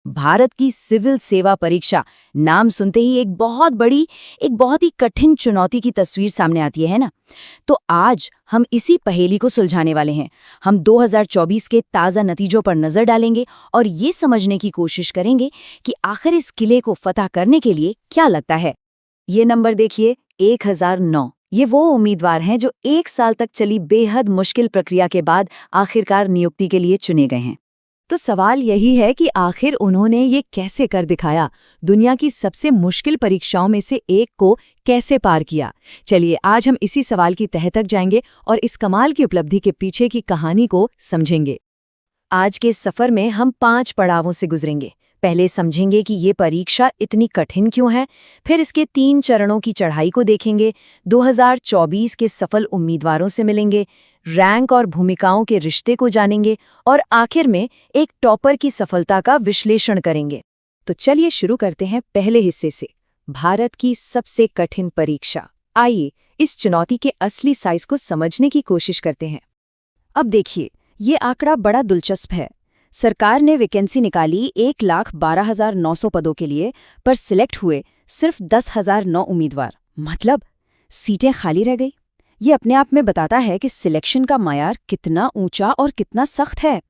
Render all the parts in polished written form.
भारत की सिविल सेवा परीक्षा नाम सुनते ही एक बहुत ही कठिन चुनौती की तस्वीर सामने आती है ना। तो आज हम इसी पहेली को सुलझाने वाले हैं। हम 2024 के ताज़ा नतीजों पर नजर डालेंगे और ये समझने की कोशिश करेंगे कि आखिर इस किले को फतह करने के लिए क्या लगता है। ये नंबर देखिए, 1009। ये वो उम्मीदवार हैं जो 1 साल तक चली बेहद मुश्किल प्रक्रिया के बाद आखिरकार नियुक्ति के लिए चुने गए हैं। तो सवाल यही है कि आखिर उन्होंने ये कैसे कर दिखाया, दुनिया की सबसे मुश्किल परीक्षाओं में से एक को कैसे पार किया। चलिए आज हम इसी सवाल की तह तक जाएंगे और इस कमाल की उपलब्धि के पीछे की कहानी को समझेंगे। आज के सफर में हम 5 पड़ावों से गुजरेंगे। पहले समझेंगे कि ये परीक्षा इतनी कठिन क्यों है, फिर इसके 3 चरणों की चढ़ाई को देखेंगे, 2024 के सफल उम्मीदवारों से मिलेंगे, रैंक और भूमिकाओं के रिश्ते को जानेंगे और आखिर में एक टॉपर की सफलता का विश्लेषण करेंगे। तो चलिए शुरू करते हैं पहले हिस्से से, भारत की सबसे कठिन परीक्षा। आइए इस चुनौती के असली साइज को समझने की कोशिश करते हैं। अब देखिए, ये आंकड़ा बड़ा दिलचस्प है। सरकार ने वैकेंसी निकाली 1,12,900 पदों के लिए, पर सिलेक्ट हुए सिर्फ 10,009 उम्मीदवार। मतलब सीटें खाली रह गई। ये अपने आप में बताता है कि सिलेक्शन का मायार कितना ऊंचा और कितना सख्त है।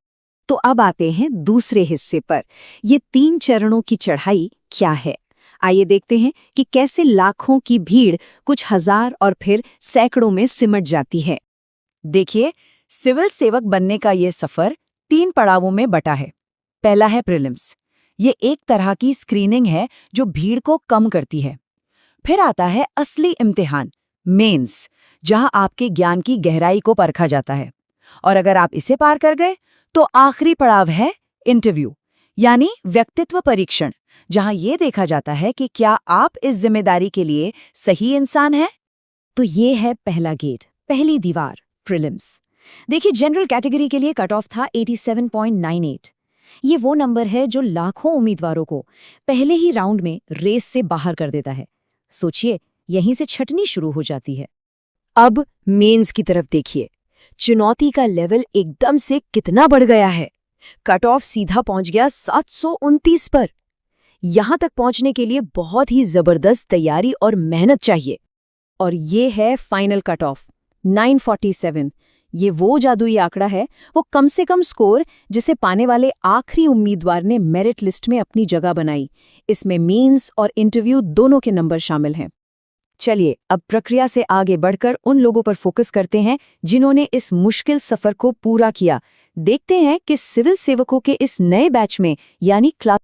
तो अब आते हैं दूसरे हिस्से पर। ये 3 चरणों की चढ़ाई क्या है। आइए देखते हैं कि कैसे लाखों की भीड़ कुछ हजार और फिर सैकड़ों में सिमट जाती है। देखिए, सिविल सेवक बनने का ये सफर 3 पड़ावों में बटा है। पहला है प्रीलिम्स। ये एक तरह की स्क्रीनिंग है जो भीड़ को कम करती है। फिर आता है असली इम्तिहान, मेंस, जहां आपके ज्ञान की गहराई को परखा जाता है। और अगर आप इसे पार कर गए तो आखिरी पड़ाव है इंटरव्यू, यानी व्यक्तित्व परीक्षण, जहां ये देखा जाता है कि क्या आप इस जिम्मेदारी के लिए सही इंसान हैं। तो ये है पहला गेट, पहली दीवार, प्रीलिम्स। देखिए, जनरल कैटेगरी के लिए कट ऑफ था 87.98। ये वो नंबर है जो लाखों उम्मीदवारों को पहले ही राउंड में रेस से बाहर कर देता है। सोचिए, यहीं से छटनी शुरू हो जाती है। अब मेंस की तरफ देखिए, चुनौती का लेवल एकदम से कितना बढ़ गया है। कट ऑफ सीधा पहुंच गया 729 पर। यहां तक पहुंचने के लिए बहुत ही जबरदस्त तैयारी और मेहनत चाहिए। और ये है फाइनल कट ऑफ 947। ये वो जादुई आंकड़ा है, वो कम से कम स्कोर जिसे पाने वाले आखिरी उम्मीदवार ने मेरिट लिस्ट में अपनी जगह बनाई। इसमें मेंस और इंटरव्यू दोनों के नंबर शामिल हैं। चलिए अब प्रक्रिया से आगे बढ़कर उन लोगों पर फोकस करते हैं जिन्होंने इस मुश्किल सफर को पूरा किया। देखते हैं कि सिविल सेवकों के इस नए बैच में, यानी क्लास